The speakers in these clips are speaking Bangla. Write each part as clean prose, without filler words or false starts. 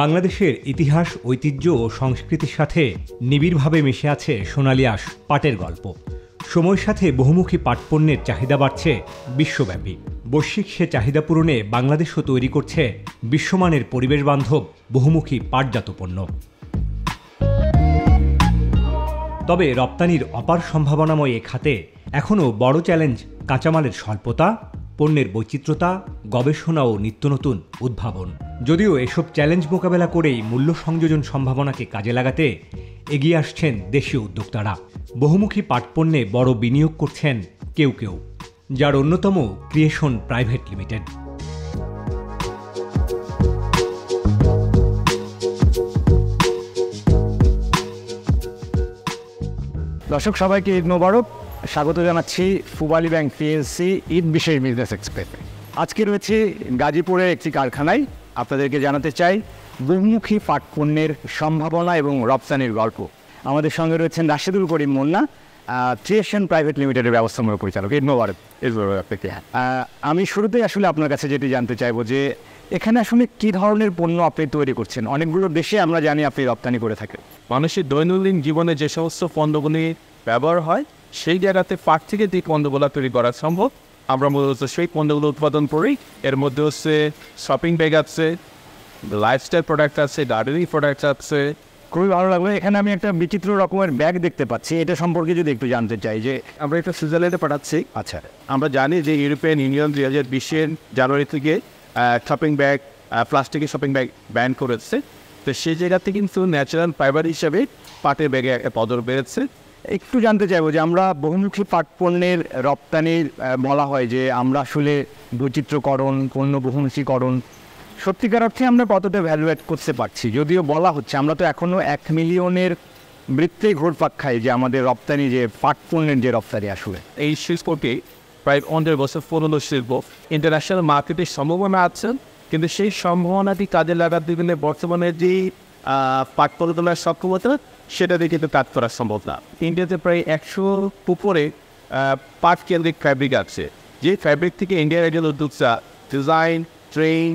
বাংলাদেশের ইতিহাস, ঐতিহ্য ও সংস্কৃতির সাথে নিবিড়ভাবে মিশে আছে সোনালী আঁশ পাটের গল্প। সময়ের সাথে বহুমুখী পাট পণ্যের চাহিদা বাড়ছে বিশ্বব্যাপী। বৈশ্বিক সে চাহিদা পূরণে বাংলাদেশও তৈরি করছে বিশ্বমানের পরিবেশবান্ধব বহুমুখী পাটজাত পণ্য। তবে রপ্তানির অপার সম্ভাবনাময় এ খাতে এখনও বড় চ্যালেঞ্জ কাঁচামালের স্বল্পতা, পণ্যের বৈচিত্র্যতা, গবেষণা ও নিত্যনতুন উদ্ভাবন। যদিও এসব চ্যালেঞ্জ মোকাবেলা করেই মূল্য সংযোজন সম্ভাবনাকে কাজে লাগাতে এগিয়ে আসছেন দেশীয় উদ্যোক্তারা। বহুমুখী পাট পণ্যে বড় বিনিয়োগ করছেন কেউ কেউ, যার অন্যতম ক্রিয়েশন প্রাইভেট লিমিটেড। দর্শক সবাইকে ঈদ মোবারক। স্বাগত জানাচ্ছি পূবালী ব্যাংক পিএলসি ঈদ বিশেষ বিজনেস এক্সপ্রেসে। আজকে রয়েছে গাজীপুরের একটি কারখানায়। আপনাদেরকে জানাতে চাই বহুমুখী পাট পণ্যের সম্ভাবনা এবং রপ্তানির গল্প। আমাদের সঙ্গে রয়েছেন রাশেদুল করিম মুন্না, ক্রিয়েশন প্রাইভেট লিমিটেডের ব্যবস্থাপনা পরিচালক। ঈদ মোবারক। আমি শুরুতেই আসলে আপনার কাছে যেটি জানতে চাইবো যে এখানে আসলে কী ধরনের পণ্য আপনি তৈরি করছেন? অনেকগুলো দেশে আমরা জানি আপনি রপ্তানি করে থাকেন। মানুষের দৈনন্দিন জীবনে যে সমস্ত পণ্যগুলি ব্যবহার হয় সেই জায়গাতে পাট থেকে যে পণ্যগুলো তৈরি করা সম্ভব, আমরা মূলত সেই পণ্যগুলো উৎপাদন করি। এর মধ্যে হচ্ছে শপিং ব্যাগ আছে, লাইফস্টাইল প্রোডাক্ট আছে, গার্ডেনিং প্রোডাক্ট আছে। খুবই ভালো লাগলো। এখানে আমি একটা বিচিত্র রকমের ব্যাগ দেখতে পাচ্ছি, এটা সম্পর্কে যদি একটু জানতে চাই। যে আমরা একটা সুইজারল্যান্ডে পাঠাচ্ছি। আচ্ছা, আমরা জানি যে ইউরোপিয়ান ইউনিয়ন 2020 জানুয়ারি থেকে শপিং ব্যাগ, প্লাস্টিকের শপিং ব্যাগ ব্যান করেছে। তো সেই জায়গাতে কিন্তু ন্যাচারাল ফাইবার হিসাবে পাটের ব্যাগে একটা পদর বেড়েছে। একটু জানতে চাইবো যে আমরা বহুমুখী পাট পণ্যের রপ্তানির বলা হয় যে আমরা আসলে বৈচিত্র্যকরণ, পণ্য বহুমুখীকরণ, সত্যিকার অর্থে আমরা কতটা ভ্যালুয়েট করতে পারছি? যদিও বলা হচ্ছে আমরা তো এখনও 1 মিলিয়নের বৃত্তেই ঘুরপাক খাই যে আমাদের রপ্তানি, যে পাট পণ্যের যে রপ্তানি আসলে। এই শিল্পটি প্রায় 15 বছর পুরনো শিল্প। ইন্টারন্যাশনাল মার্কেটের সম্ভাবনা আছে, কিন্তু সেই সম্ভাবনাটি কাজে লাগাতে গেলে বর্তমানে যে পাট পণ্য তোলার সক্ষমতা, সেটা দিয়ে কিন্তু কাজ করা সম্ভব না। ইন্ডিয়াতে প্রায় 100 উপরে পাট কেন্দ্রিক ফ্যাব্রিক আছে, যে ফ্যাব্রিক থেকে ইন্ডিয়ার একজন উদ্যোক্তা ডিজাইন, ট্রেন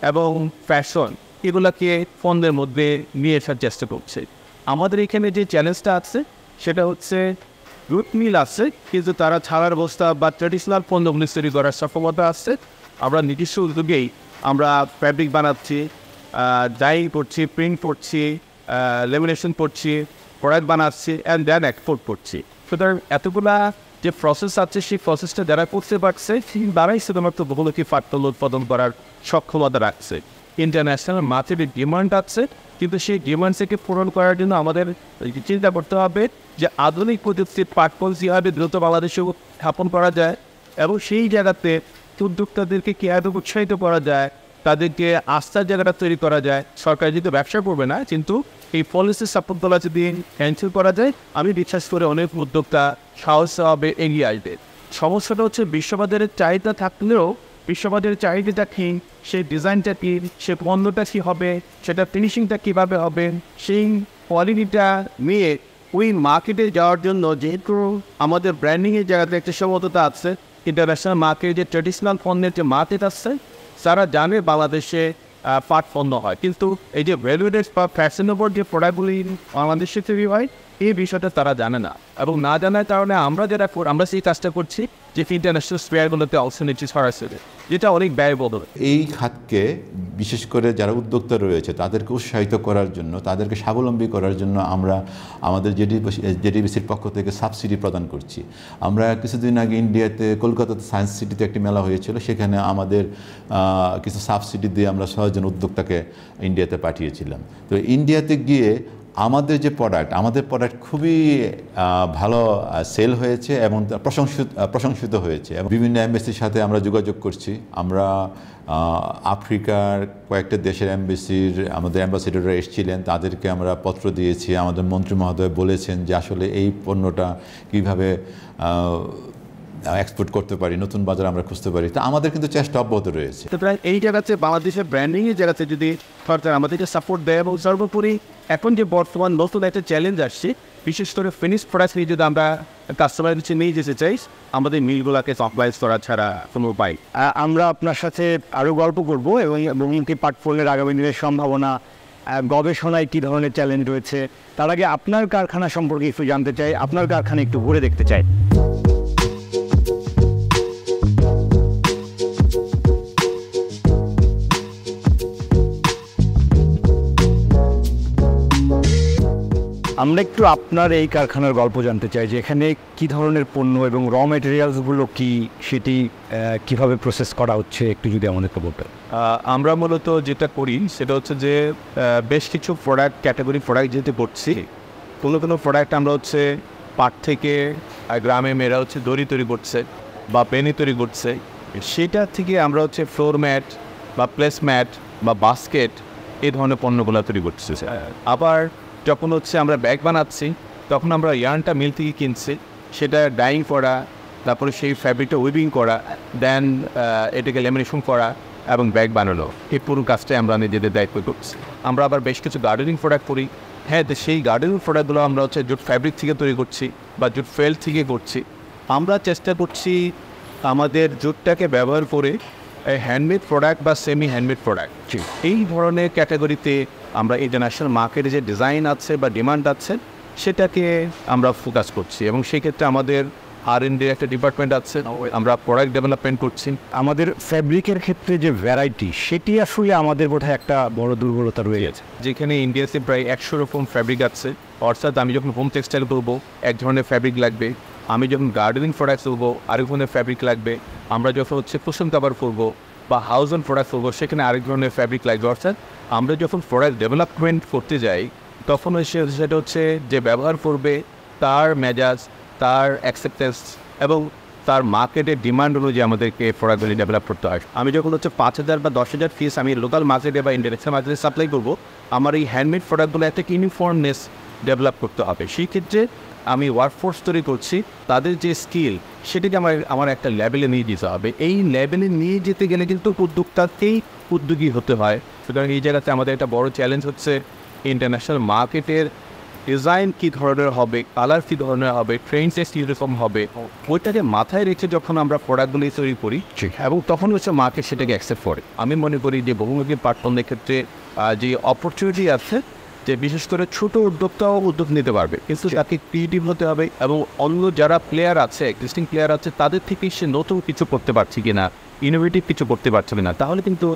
এবং ফ্যাশন এগুলোকে পণ্যের মধ্যে নিয়ে আসার চেষ্টা করছে। আমাদের এখানে যে চ্যালেঞ্জটা আছে সেটা হচ্ছে রুট মিল আছে, কিন্তু তারা ছাড়ার বস্তা বা ট্র্যাডিশনাল পণ্যগুলি তৈরি করার সক্ষমতা আছে। আমরা নিজস্ব উদ্যোগেই আমরা ফ্যাব্রিক বানাচ্ছি, ডাইং করছি, প্রিন্ট করছি, লেমিনেশন করছি, প্রোডাক্ট বানাচ্ছি অ্যান্ড দেন এক্সপোর্ট করছি। সুতরাং এতগুলা যে প্রসেস আছে সেই প্রসেসটা যারা করতে পারছে তারাই শুধুমাত্র বহুমুখী পাট পণ্য উৎপাদন করার সক্ষমতা রাখছে। ইন্টারন্যাশনাল মার্কেটের ডিমান্ড আছে, কিন্তু সেই ডিমান্ডকে পূরণ করার জন্য আমাদের চিন্তা করতে হবে যে আধুনিক প্রযুক্তির পাট পণ্য কীভাবে দ্রুত বাংলাদেশে স্থাপন করা যায় এবং সেই জায়গাতে উদ্যোক্তাদেরকে কীভাবে উৎসাহিত করা যায়, তাদেরকে আস্থার জায়গাটা তৈরি করা যায়। সরকার যেহেতু ব্যবসা করবে না, কিন্তু এই পলিসি সাপোর্টগুলো যদি ক্যান্সেল করা যায়, আমি বিশ্বাস করে অনেক উদ্যোক্তা সাহস হবে, এগিয়ে আসবে। সমস্যাটা হচ্ছে বিশ্ববাজারের চাহিদা থাকলেও বিশ্ববাজারের চাহিদাটা কী, সেই ডিজাইনটা কী, সে পণ্যটা কী হবে, সেটা ফিনিশিংটা কীভাবে হবে, সেই কোয়ালিটিটা নিয়ে ওই মার্কেটে যাওয়ার জন্য যেহেতু আমাদের ব্র্যান্ডিংয়ের জায়গাতে একটা সীমাবদ্ধতা আছে। ইন্টারন্যাশনাল মার্কেটে যে ট্র্যাডিশনাল পণ্যের যে মার্কেট আছে, তারা জানে বাংলাদেশে পাট পণ্য হয়, কিন্তু এই যে ভ্যালুয়েটেড বা ফ্যাশনেবল যে প্রোডাক্টগুলি বাংলাদেশে তৈরি হয় এই বিষয়টা তারা জানে না। এবং না জানার কারণে আমরা সেই কাজটা করছি যে ইন্টারন্যাশনাল স্পেয়ারগুলোতে অংশ নিচ্ছি সরাসরি, যেটা অনেক ব্যয়বহুল। এই খাতকে বিশেষ করে যারা উদ্যোক্তা রয়েছে তাদেরকে উৎসাহিত করার জন্য, তাদেরকে স্বাবলম্বী করার জন্য আমরা আমাদের জেডিবিসির পক্ষ থেকে সাবসিডি প্রদান করছি। আমরা কিছুদিন আগে ইন্ডিয়াতে কলকাতাতে সায়েন্স সিটিতে একটি মেলা হয়েছিল, সেখানে আমাদের কিছু সাবসিডি দিয়ে আমরা 6 জন উদ্যোক্তাকে ইন্ডিয়াতে পাঠিয়েছিলাম। তো ইন্ডিয়াতে গিয়ে আমাদের প্রোডাক্ট খুবই ভালো সেল হয়েছে এবং প্রশংসিত হয়েছে। এবং বিভিন্ন এমবেসির সাথে আমরা যোগাযোগ করছি। আমরা আফ্রিকার কয়েকটা দেশের আমাদের অ্যাম্বাসেডররা এসেছিলেন, তাদেরকে আমরা পত্র দিয়েছি। আমাদের মন্ত্রী মহোদয় বলেছেন যে আসলে এই পণ্যটা কীভাবে এক্সপোর্ট করতে পারি, নতুন বাজার আমরা খুঁজতে পারি। তা আমাদের কিন্তু চেষ্টা অব্যাহত রয়েছে। তো প্রায় এই জায়গাতে বাংলাদেশের ব্র্যান্ডিংয়ের জায়গাতে যদি সরকার আমাদেরকে সাপোর্ট দেয়, এবং সর্বোপরি এখন যে বর্তমান নতুন একটা চ্যালেঞ্জ আসছে, বিশেষ করে ফিনিশ প্রোডাক্ট নিয়ে যদি আমরা কাস্টমারের কাছে নিয়ে যেতে চাই, আমাদের মিলগুলোকে সাপ্লাইজ করা ছাড়া কোনো উপায়। আমরা আপনার সাথে আরও গল্প করবো এবং বহুমুখী পাট পণ্যের আগামী দিনের সম্ভাবনা গবেষণায় কী ধরনের চ্যালেঞ্জ রয়েছে। তার আগে আপনার কারখানা সম্পর্কে একটু জানতে চাই, আপনার কারখানা একটু ঘুরে দেখতে চাই। আমরা একটু আপনার এই কারখানার গল্প জানতে চাই, যে এখানে কী ধরনের পণ্য এবং র মেটেরিয়ালসগুলো কী, সেটি কীভাবে প্রসেস করা হচ্ছে একটু যদি আমাদেরকে বলতেন। আমরা মূলত যেটা করি সেটা হচ্ছে যে বেশ কিছু প্রোডাক্ট ক্যাটাগরি প্রোডাক্ট যেহেতু করছি, কোনো প্রোডাক্ট আমরা হচ্ছে পাট থেকে গ্রামে মেয়েরা হচ্ছে দড়ি তৈরি করছে বা বেনি তৈরি করছে, সেটা থেকে আমরা হচ্ছে ফ্লোর ম্যাট বা প্লেস ম্যাট বা বাস্কেট এই ধরনের পণ্যগুলো তৈরি করছি। আবার যখন হচ্ছে আমরা ব্যাগ বানাচ্ছি তখন আমরা ইয়ার্নটা মিল থেকে কিনছি, সেটা ডাইং করা, তারপরে সেই ফ্যাব্রিকটা উইভিং করা, দেন এটাকে ল্যামিনেশন করা এবং ব্যাগ বানানো, এই পুরো কাজটাই আমরা নিজেদের দায়িত্ব করছি। আমরা আবার বেশ কিছু গার্ডেনিং প্রোডাক্ট করি। হ্যাঁ, তো সেই গার্ডেনিং প্রোডাক্টগুলো আমরা হচ্ছে জুট ফ্যাব্রিক থেকে তৈরি করছি বা জুট ফেল থেকে করছি। আমরা চেষ্টা করছি আমাদের জুটটাকে ব্যবহার করে হ্যান্ডমেড প্রোডাক্ট বা সেমি হ্যান্ডমেড প্রোডাক্ট, এই ধরনের ক্যাটাগরিতে আমরা ইন্টারন্যাশনাল মার্কেটে যে ডিজাইন আছে বা ডিমান্ড আছে সেটাকে আমরা ফোকাস করছি। এবং সেই ক্ষেত্রে আমাদের R&D একটা ডিপার্টমেন্ট আছে, আমরা প্রোডাক্ট ডেভেলপমেন্ট করছি। আমাদের ফ্যাব্রিকের ক্ষেত্রে যে ভ্যারাইটি, সেটি আসলে আমাদের বোধহয় একটা বড় দুর্বলতা রয়ে গেছে। যেখানে ইন্ডিয়াতে প্রায় 100 রকম ফ্যাব্রিক আছে, অর্থাৎ আমি যখন হোম টেক্সটাইল করবো এক ধরনের ফ্যাব্রিক লাগবে, আমি যখন গার্ডেনিং প্রোডাক্টস করবো আরেক ধরনের ফ্যাব্রিক লাগবে, আমরা যখন হচ্ছে কুশন কাভার করবো বা হাউস অ্যান্ড প্রোডাক্ট করবো সেখানে আরেক ধরনের ফ্যাব্রিক লাগবে। অর্থাৎ আমরা যখন প্রোডাক্ট ডেভেলপমেন্ট করতে যাই তখন সেটা হচ্ছে যে ব্যবহার করবে তার মেজাজ, তার অ্যাকসেপ্টেন্স এবং তার মার্কেটের ডিমান্ড অনুযায়ী আমাদেরকে প্রোডাক্টগুলি ডেভেলপ করতে হয়। আমি যখন হচ্ছে 5,000 বা 10,000 পিস আমি লোকাল মার্কেটে বা ইন্টারন্যাশনাল মার্কেটে সাপ্লাই করবো, আমার এই হ্যান্ডমেড প্রোডাক্টগুলো একটা ইউনিফর্মনেস ডেভেলপ করতে হবে। সেই ক্ষেত্রে আমি ওয়ার্কফোর্স তৈরি করছি, তাদের যে স্কিল সেটাকে আমার একটা লেভেলে নিয়ে যেতে হবে। এই লেভেলে নিয়ে যেতে গেলে কিন্তু উদ্যোক্তাকেই উদ্যোগী হতে হয়। সুতরাং এই জায়গাতে আমাদের একটা বড় চ্যালেঞ্জ হচ্ছে ইন্টারন্যাশনাল মার্কেটের ডিজাইন কী ধরনের হবে, কালার কী ধরনের হবে, ট্রেন্ডস কীরকম হবে, ওইটাকে মাথায় রেখে যখন আমরা প্রোডাক্টগুলি তৈরি করি এবং তখন হচ্ছে মার্কেট সেটাকে অ্যাকসেপ্ট করে। আমি মনে করি যে বহুমুখী প্ল্যাটফর্মের ক্ষেত্রে যে অপরচুনিটি আছে, যে বিশেষ করে ছোটো উদ্যোক্তাও উদ্যোগ নিতে পারবে, কিন্তু তাকে ক্রিয়েটিভ হতে হবে এবং অন্য যারা প্লেয়ার আছে, এক্সিস্টিং প্লেয়ার আছে, তাদের থেকে সে নতুন কিছু করতে পারছে কিনা, ইনোভেটিভ কিছু করতে পারছে কিনা, তাহলে কিন্তু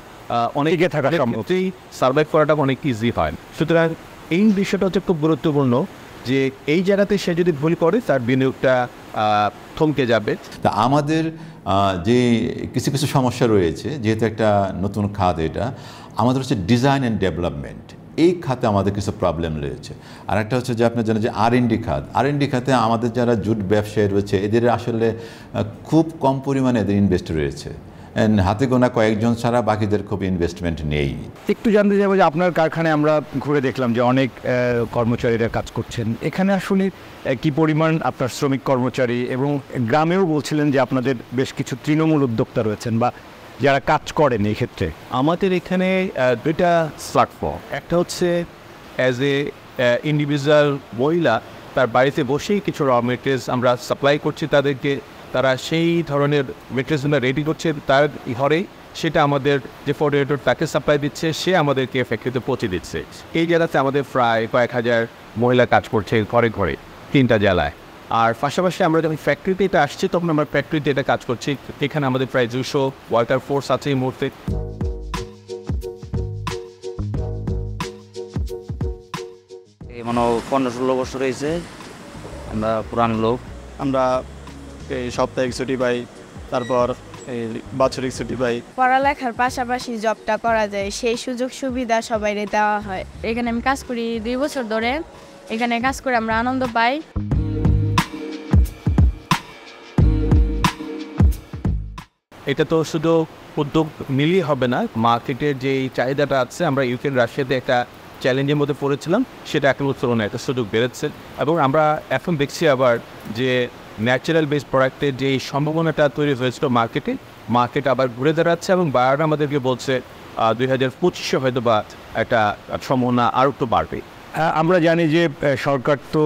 অনেকে থাকা সম্ভবই সার্ভাইভ করাটা অনেক ইজি হয়। সুতরাং এই বিষয়টা হচ্ছে খুব গুরুত্বপূর্ণ, যে এই জায়গাতে সে যদি ভুল করে তার বিনিয়োগটা থমকে যাবে। তা আমাদের যে কিছু কিছু সমস্যা রয়েছে, যেহেতু একটা নতুন খাত, এটা আমাদের হচ্ছে ডিজাইন অ্যান্ড ডেভেলপমেন্ট, এই খাতে আমাদের কিছু প্রবলেম রয়েছে। আর একটা হচ্ছে যে আপনার জানেন যে R&D খাত, R&D খাতে আমাদের যারা জুট ব্যবসায়ী রয়েছে এদের আসলে খুব কম পরিমাণে এদের ইনভেস্ট রয়েছে, হাতে গোনা কয়েকজন ছাড়া বাকিদের খুব ইনভেস্টমেন্ট নেই। একটু জানতে চাইবো যে আপনার কারখানায় আমরা ঘুরে দেখলাম যে অনেক কর্মচারীরা কাজ করছেন, এখানে আসলে কি পরিমাণ আপনার শ্রমিক কর্মচারী, এবং গ্রামেও বলছিলেন যে আপনাদের বেশ কিছু তৃণমূল উদ্যোক্তা রয়েছেন বা যারা কাজ করেন এই ক্ষেত্রে। আমাদের এখানে দুইটা প্ল্যাটফর্ম, একটা হচ্ছে অ্যাজ এ ইন্ডিভিজুয়াল মহিলা তার বাড়িতে বসেই কিছু র মেটেরিয়ালস আমরা সাপ্লাই করছি তাদেরকে, তারা সেই ধরনের মেটেরিয়ালসগুলো রেডি করছে তার ঘরে, সেটা আমাদের যে কোঅর্ডিনেটর তাকে সাপ্লাই দিচ্ছে, সে আমাদেরকে ফ্যাক্টরিতে পৌঁছে দিচ্ছে। এই জেলাতে আমাদের প্রায় কয়েক হাজার মহিলা কাজ করছে ঘরে ঘরে 3টা জেলায়। আর পাশাপাশি আমরা যখন ফ্যাক্টরিতে এটা আসছে তখন আমরা ফ্যাক্টরিতে এটা কাজ করছি, এখানে আমাদের প্রায় 200 ওয়ার্কার ফোর্স আছে এই মুহূর্তে। মানে 15-16 বছর হয়েছে, আমরা পুরান লোক। আমরা এই সাপ্তাহিক ছুটি পাই, তারপর এই বাৎসরিক ছুটি পাই। পড়ালেখার পাশাপাশি জবটা করা যায়, সেই সুযোগ সুবিধা সবাইরে দেওয়া হয়। এখানে আমি কাজ করি 2 বছর ধরে, এখানে কাজ করে আমরা আনন্দ পাই। এটা তো শুধু উদ্যোগ মিলিয়ে হবে না, মার্কেটের যে চাহিদাটা আছে, আমরা ইউক্রেন রাশিয়াতে একটা চ্যালেঞ্জের মধ্যে পড়েছিলাম, সেটা এখন তুলনায় একটা সুযোগ বেড়েছে। এবং আমরা এখন দেখছি আবার যে ন্যাচারাল বেসড প্রোডাক্টের যে সম্ভাবনাটা তৈরি হয়েছিল মার্কেট আবার ঘুরে দাঁড়াচ্ছে এবং বায়াররা আমাদেরকে বলছে 2025-এ হয়তো বা একটা সম্ভাবনা আরও একটু বাড়বে। আমরা জানি যে সরকার তো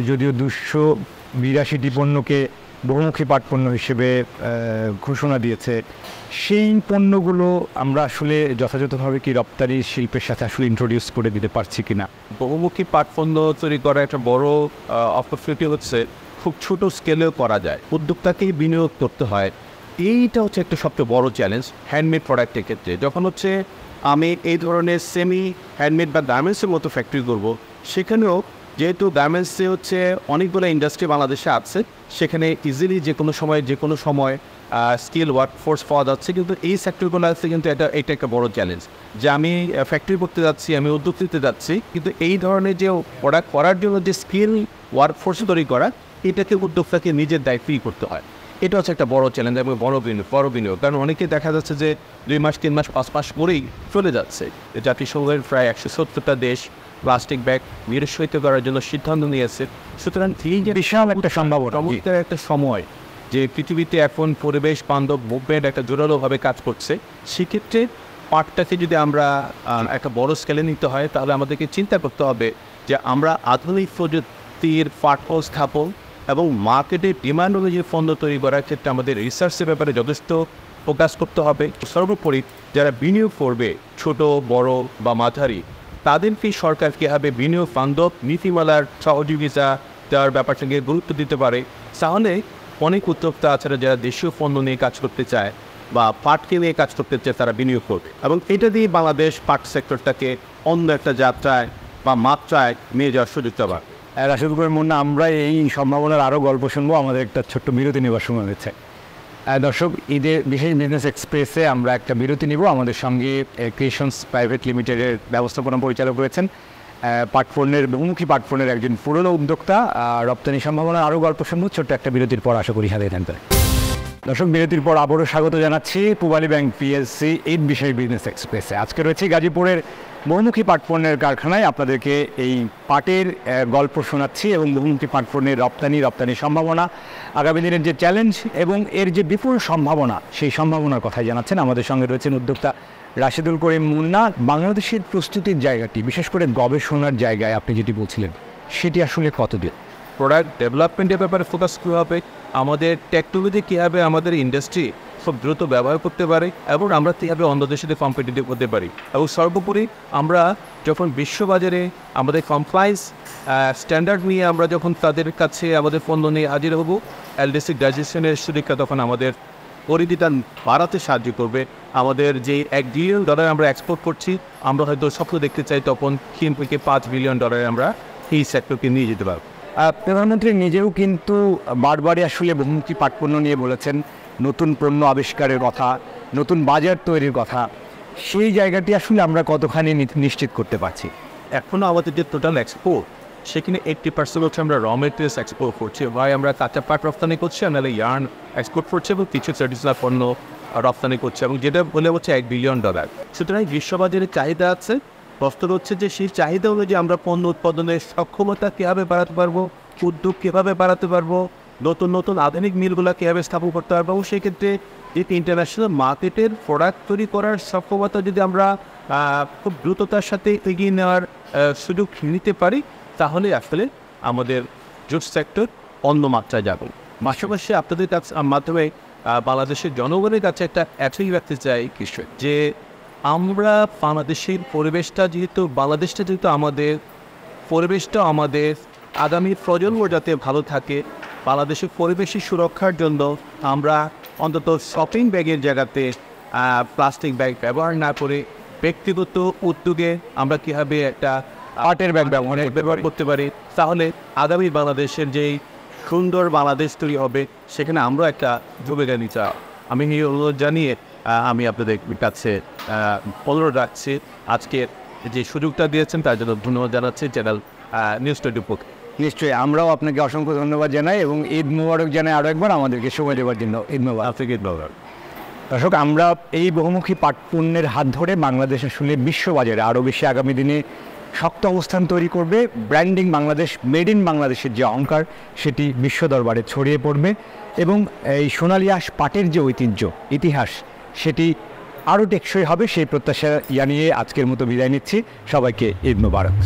যদিও 282টি পণ্যকে বহুমুখী পাট পণ্য হিসেবে ঘোষণা দিয়েছে, সেই পণ্যগুলো আমরা আসলে যথাযথভাবে কি রপ্তানি শিল্পের সাথে আসলে ইন্ট্রোডিউস করে দিতে পারছি কিনা? বহুমুখী পাট পণ্য তৈরি করা একটা বড় অপরচুনিটি হচ্ছে খুব ছোট স্কেলেও করা যায়, উদ্যোক্তাকেই বিনিয়োগ করতে হয়। এইটা হচ্ছে একটা সবচেয়ে বড় চ্যালেঞ্জ হ্যান্ডমেড প্রোডাক্টের ক্ষেত্রে। যখন হচ্ছে আমি এই ধরনের সেমি হ্যান্ডমেড বা গার্মেন্টসের মতো ফ্যাক্টরি করব, সেখানেও যেহেতু গার্মেন্টসে হচ্ছে অনেকগুলো ইন্ডাস্ট্রি বাংলাদেশে আছে, সেখানে ইজিলি যে কোনো সময় স্কিল ওয়ার্কফোর্স পাওয়া যাচ্ছে। কিন্তু এই সেক্টরগুলো আছে, কিন্তু এটা একটা বড় চ্যালেঞ্জ যে আমি ফ্যাক্টরি করতে যাচ্ছি, আমি উদ্যোগ নিতে যাচ্ছি, কিন্তু এই ধরনের যে প্রোডাক্ট করার জন্য যে স্কিল ওয়ার্কফোর্স তৈরি করা, এটাকে উদ্যোক্তাকে নিজের দায়িত্বই করতে হয়। এটা হচ্ছে একটা বড় চ্যালেঞ্জ এবং বড় বিনিয়োগ। কারণ অনেকে দেখা যাচ্ছে যে 2 মাস 3 মাস 5 মাস পরেই চলে যাচ্ছে। জাতিসংঘের প্রায় 170টা দেশ প্লাস্টিক ব্যাগ নিরুৎসাহিত করার জন্য সিদ্ধান্ত নিয়েছে। সুতরাং এই যে বিশাল একটা সম্ভাবনা, চমৎকার একটা সময় যে পৃথিবীতে এখন পরিবেশ বান্ধব মুভমেন্ট একটা জোরালোভাবে কাজ করছে, সেক্ষেত্রে পাটটাকে যদি আমরা একটা বড় স্কেলে নিতে হয়, তাহলে আমাদেরকে চিন্তা করতে হবে যে আমরা আধুনিক প্রযুক্তির পাট স্থাপন এবং মার্কেটের ডিমান্ড অনুযায়ী পণ্য তৈরি করার ক্ষেত্রে আমাদের রিসার্চের ব্যাপারে যথেষ্ট ফোকাস করতে হবে। সর্বোপরি যারা বিনিয়োগ করবে, ছোট বড় বা মাঝারি, তাদেরকে সরকার কীভাবে বিনিয়োগ বান্ধব নীতিমালার সহযোগিতা দেওয়ার ব্যাপারটাকে গুরুত্ব দিতে পারে, তাহলে অনেক উদ্যোক্তা আছে যারা দেশীয় পণ্য নিয়ে কাজ করতে চায় বা পাটকে নিয়ে কাজ করতে চায়, তারা বিনিয়োগ করবে এবং এটা দিয়ে বাংলাদেশ পাট সেক্টরটাকে অন্য একটা যাত্রায় বা মাত্রায় নিয়ে যাওয়ার সুযোগ পাবে। রাশেদুল করিম মুন্না, আমরা এই সম্ভাবনার আরও গল্প শুনবো। আমাদের একটা ছোট্ট বিরতি নেওয়ার সময় হয়েছে। দর্শক, ঈদের বিশেষ বিজনেস এক্সপ্রেসে আমরা একটা বিরতি নিব। আমাদের সঙ্গে ক্রিয়েশনস প্রাইভেট লিমিটেডের ব্যবস্থাপনা পরিচালক রয়েছেন, বহুমুখী পাট পণ্যের একজন পুরনো উদ্যোক্তা। রপ্তানি সম্ভাবনার আরও গল্প শুনবো ছোট্ট একটা বিরতির পর। আশা করি সাথে থাকবেন। দর্শক, বিরতির পর আবারও স্বাগত জানাচ্ছি পূবালী ব্যাংক পিএলসি ঈদ বিশেষ বিজনেস এক্সপ্রেসে। আজকে রয়েছে গাজীপুরের বহুমুখী পাট পণ্যের কারখানায়। আপনাদেরকে এই পাটের গল্প শোনাচ্ছি এবং বহুমুখী পাট পণ্যের রপ্তানি সম্ভাবনা, আগামী দিনের যে চ্যালেঞ্জ এবং এর যে বিপুল সম্ভাবনা, সেই সম্ভাবনার কথাই জানাচ্ছেন। আমাদের সঙ্গে রয়েছেন উদ্যোক্তা রাশেদুল করিম মুন্না। বাংলাদেশের প্রস্তুতির জায়গাটি, বিশেষ করে গবেষণার জায়গায় আপনি যেটি বলছিলেন, সেটি আসলে কতদিন? প্রোডাক্ট ডেভেলপমেন্টের ব্যাপারে ফোকাস করা হবে, আমাদের টেকনোলজি কীভাবে আমাদের ইন্ডাস্ট্রি খুব দ্রুত ব্যবহার করতে পারে এবং আমরা কীভাবে অন্য দেশের সাথে কম্পিটিটিভ হতে পারি। এবং সর্বোপরি আমরা যখন বিশ্ববাজারে আমাদের কমপ্লায়েন্স স্ট্যান্ডার্ড নিয়ে আমরা যখন তাদের কাছে আমাদের পণ্য নিয়ে হাজির হব, এলডিসি গ্র্যাজুয়েশনের সুরক্ষা তখন আমাদের পরিধিটা বাড়াতে সাহায্য করবে। আমাদের যে $1 বিলিয়ন আমরা এক্সপোর্ট করছি, আমরা হয়তো স্বপ্ন দেখতে চাই তখন 3 থেকে $5 বিলিয়ন আমরা এই সেক্টরকে নিয়ে যেতে পারব। প্রধানমন্ত্রী নিজেও কিন্তু বারবারই আসলে বহুমুখী পাট পণ্য নিয়ে বলেছেন, নতুন পণ্য আবিষ্কারের কথা, নতুন বাজার তৈরির কথা। সেই জায়গাটি আসলে আমরা কতখানি নিশ্চিত করতে পারছি? এখনও আমাদের যে টোটাল এক্সপোর্ট, সেখানে 80% হচ্ছে আমরা র মেটেরিয়ালস এক্সপোর্ট করছি, ভাই আমরা কাঁচা পাট রপ্তানি করছি, নাহলে ইয়ার্ন এক্সপোর্ট করছি এবং কিছু ট্রেডিশনাল পণ্য রপ্তানি করছে, এবং যেটা বলে হচ্ছে $1 বিলিয়ন। সুতরাং বিশ্ববাজারে চাহিদা আছে। প্রশ্ন হচ্ছে যে সেই চাহিদা অনুযায়ী আমরা পণ্য উৎপাদনের সক্ষমতা কীভাবে বাড়াতে পারবো, উদ্যোগ কীভাবে বাড়াতে পারবো, নতুন নতুন আধুনিক মিলগুলো কীভাবে স্থাপন করতে পারবো, এবং সেক্ষেত্রে যে ইন্টারন্যাশনাল মার্কেটের প্রোডাক্ট তৈরি করার সক্ষমতা যদি আমরা খুব দ্রুততার সাথে এগিয়ে নেওয়ার সুযোগ নিতে পারি, তাহলে আসলে আমাদের জুট সেক্টর অন্য মাত্রায় যাবে। পাশাপাশি আপনাদের কাছে মাধ্যমে বাংলাদেশের জনগণের কাছে একটা অ্যাপিল রাখতে চাই যে আমরা বাংলাদেশের পরিবেশটা যেহেতু আমাদের পরিবেশটা আমাদের আগামী প্রজন্ম যাতে ভালো থাকে, বাংলাদেশের পরিবেশের সুরক্ষার জন্য আমরা অন্তত শপিং ব্যাগের জায়গাতে প্লাস্টিক ব্যাগ ব্যবহার না করে ব্যক্তিগত উদ্যোগে আমরা কীভাবে একটা পাটের ব্যাগ ব্যবহার করতে পারি, তাহলে আগামী বাংলাদেশের যেই সুন্দর বাংলাদেশ তৈরি হবে, সেখানে আমরা একটা ভূমিকা নিতে। আমি এই অনুরোধ জানিয়ে আমি আপনাদের কাছে অনুরোধ রাখছি, আজকের যে সুযোগটা দিয়েছেন তার জন্য ধন্যবাদ জানাচ্ছি চ্যানেল নিউজ 24। নিশ্চয়ই, আমরাও আপনাকে অসংখ্য ধন্যবাদ জানাই এবং ঈদ মোবারক জানাই আরও একবার আমাদেরকে সময় দেওয়ার জন্য। ঈদ মোবারক। আপনাকে ঈদ মোবারক। দর্শক, আমরা এই বহুমুখী পাট পণ্যের হাত ধরে বাংলাদেশ আসলে বিশ্ববাজারে আরও বেশি আগামী দিনে শক্ত অবস্থান তৈরি করবে। ব্র্যান্ডিং বাংলাদেশ, মেড ইন বাংলাদেশের যে অহংকার, সেটি বিশ্ব দরবারে ছড়িয়ে পড়বে এবং এই সোনালী আঁশ পাটের যে ঐতিহ্য, ইতিহাস, সেটি আরও টেকসই হবে। সেই প্রত্যাশা জানিয়ে আজকের মতো বিদায় নিচ্ছি। সবাইকে ঈদ মোবারক।